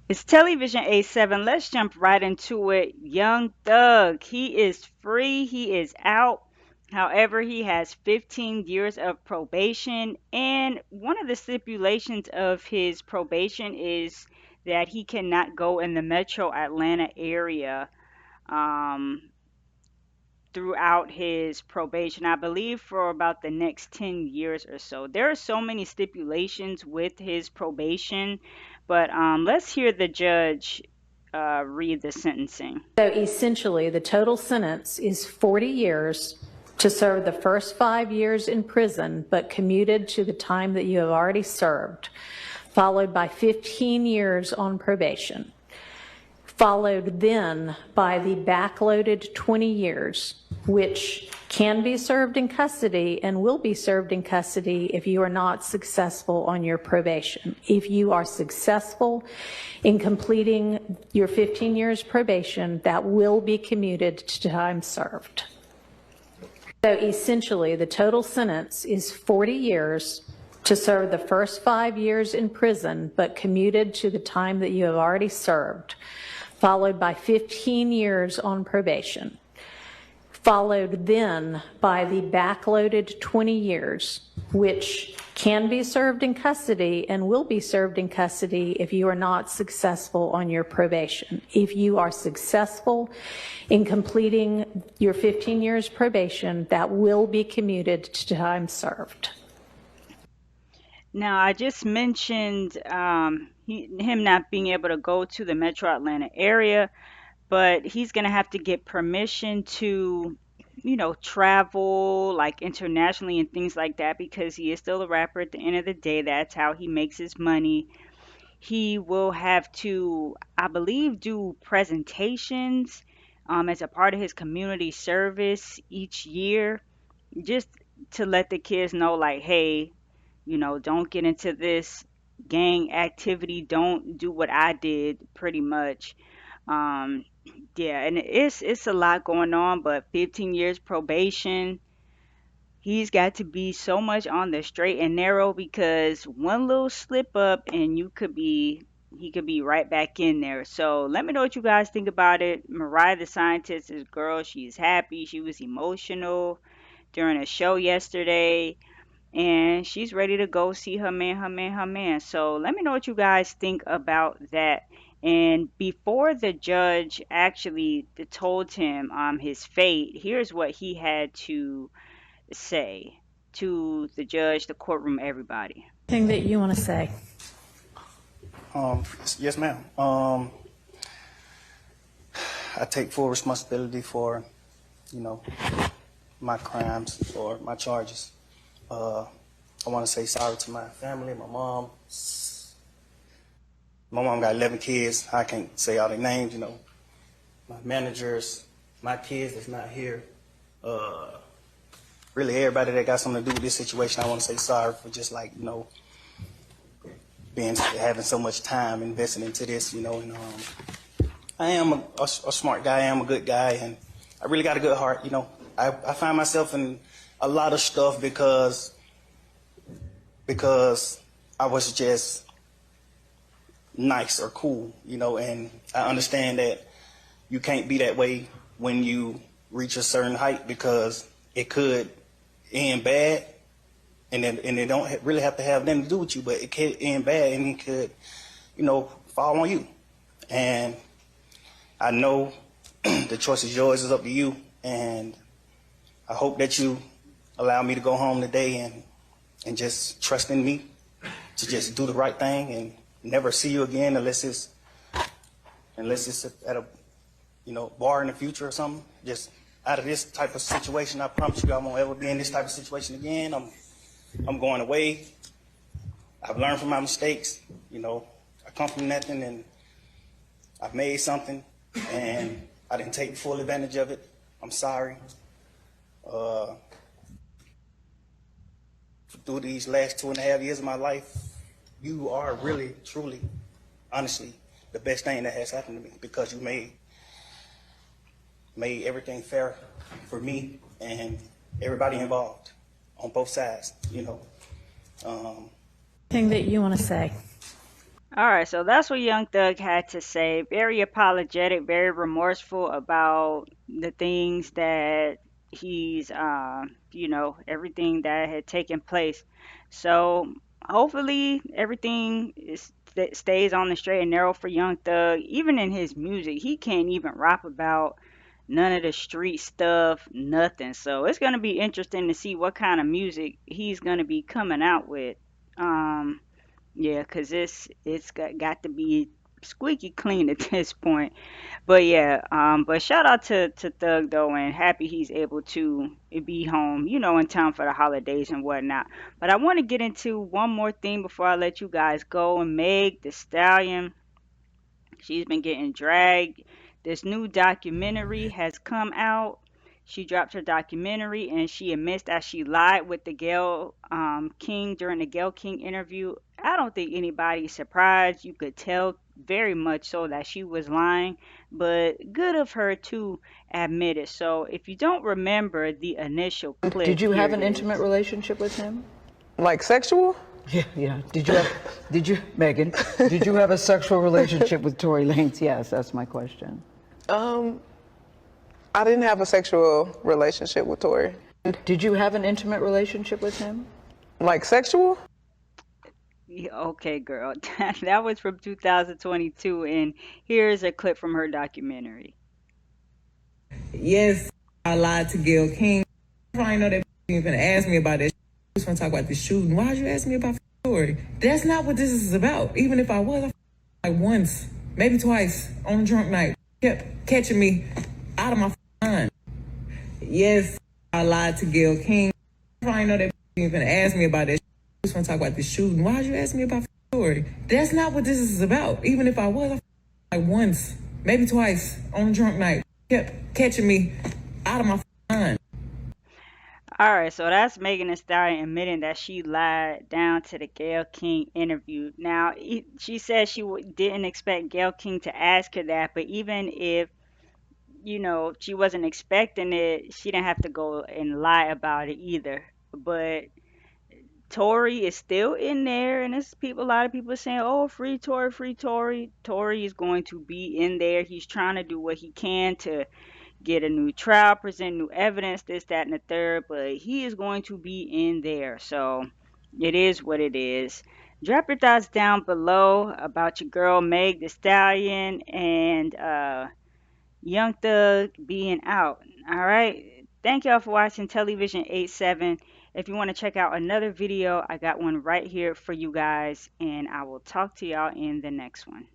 It's Television A7. Let's jump right into it. Young Thug, he is free, he is out. However, he has 15 years of probation, and one of the stipulations of his probation is that he cannot go in the metro Atlanta area um, throughout his probation, I believe for about the next 10 years or so. There are so many stipulations with his probation, but let's hear the judge read the sentencing. So essentially, the total sentence is 40 years to serve the first 5 years in prison, but commuted to the time that you have already served, followed by 15 years on probation, followed then by the backloaded 20 years, which can be served in custody and will be served in custody if you are not successful on your probation. If you are successful in completing your 15 years probation, that will be commuted to time served. So essentially, the total sentence is 40 years to serve the first 5 years in prison, but commuted to the time that you have already served, followed by 15 years on probation, followed then by the backloaded 20 years, which can be served in custody and will be served in custody if you are not successful on your probation. If you are successful in completing your 15 years probation, that will be commuted to time served. Now, I just mentioned him not being able to go to the metro Atlanta area, but he's going to have to get permission to, travel like internationally and things like that because he is still a rapper at the end of the day. That's how he makes his money. He will have to, I believe, do presentations as a part of his community service each year, just to let the kids know, like, hey, don't get into this gang activity. Don't do what I did, pretty much. Um, yeah, and it's a lot going on, but 15 years probation, he's got to be so much on the straight and narrow because one little slip up and he could be right back in there. So let me know what you guys think about it. Mariah the Scientist is girl, she's happy. She was emotional during a show yesterday and she's ready to go see her man, her man, her man. So let me know what you guys think about that. And before the judge actually told him his fate, here's what he had to say to the judge, the courtroom, everybody. Thing that you want to say? Yes, ma'am. I take full responsibility for, you know, my crimes or my charges. I want to say sorry to my family, my mom. My mom got 11 kids. I can't say all their names, you know. My managers, my kids that's not here. Really everybody that got something to do with this situation, I want to say sorry for just like, you know, having so much time invested into this, you know. And I am a smart guy. I am a good guy, and I really got a good heart, you know. I find myself in a lot of stuff because I was just nice or cool, you know, and I understand that you can't be that way when you reach a certain height because it could end bad, and it don't really have to have nothing to do with you, but it could end bad and it could, you know, fall on you. And I know the choice is yours, it's up to you, and I hope that you allow me to go home today and just trust in me to just do the right thing and never see you again unless it's at a, you know, bar in the future or something. Just out of this type of situation, I promise you I won't ever be in this type of situation again. I'm going away. I've learned from my mistakes. You know, I come from nothing and I've made something and I didn't take full advantage of it. I'm sorry. Through these last 2.5 years of my life, you are really, truly, honestly, the best thing that has happened to me because you made everything fair for me and everybody involved on both sides, you know. Thing that you want to say? All right, so that's what Young Thug had to say. Very apologetic, very remorseful about the things that he's, everything that had taken place. So hopefully everything stays on the straight and narrow for Young Thug. Even in his music, he can't even rap about none of the street stuff, nothing. So it's gonna be interesting to see what kind of music he's gonna be coming out with. Um, yeah, 'cause it's got to be squeaky clean at this point. But yeah, but shout out to Thug though, and happy he's able to be home, in time for the holidays and whatnot. But I want to get into one more thing before I let you guys go. And Meg the Stallion, she's been getting dragged. This new documentary has come out. She dropped her documentary and she admits that she lied with the Gail King during the Gail King interview. I don't think anybody's surprised. You could tell very much so that she was lying, but good of her to admit it. So if you don't remember the initial Did clip, you here have it an intimate is. relationship with him? Like sexual? Yeah, yeah. Megan, did you have a sexual relationship with Tory Lanez? Yes, that's my question. Um, I didn't have a sexual relationship with Tory. Did you have an intimate relationship with him? Like sexual? Yeah, okay, girl. That was from 2022, and here's a clip from her documentary. Yes, I lied to Gail King. I know that you even ask me about that. You was gonna talk about the shooting. Why'd you ask me about the story? That's not what this is about. Even if I was, I like once, maybe twice on a drunk night, kept catching me out of my mind. Yes, I lied to Gail King. I know that you even ask me about that. You was gonna talk about the shooting. Why'd you ask me about the story? That's not what this is about. Even if I was, like once, maybe twice on a drunk night, kept catching me out of my mind. All right, so that's Megan Thee Stallion admitting that she lied down to the Gayle King interview. Now, she said she didn't expect Gayle King to ask her that, but even if, she wasn't expecting it, she didn't have to go and lie about it either. But Tory is still in there, and a lot of people are saying, "Oh, free Tory, free Tory." Tory is going to be in there. He's trying to do what he can to get a new trial, present new evidence, this, that, and the third, but he is going to be in there. So it is what it is. Drop your thoughts down below about your girl Meg the Stallion and Young Thug being out. All right. Thank y'all for watching Television 87. If you want to check out another video, I got one right here for you guys, and I will talk to y'all in the next one.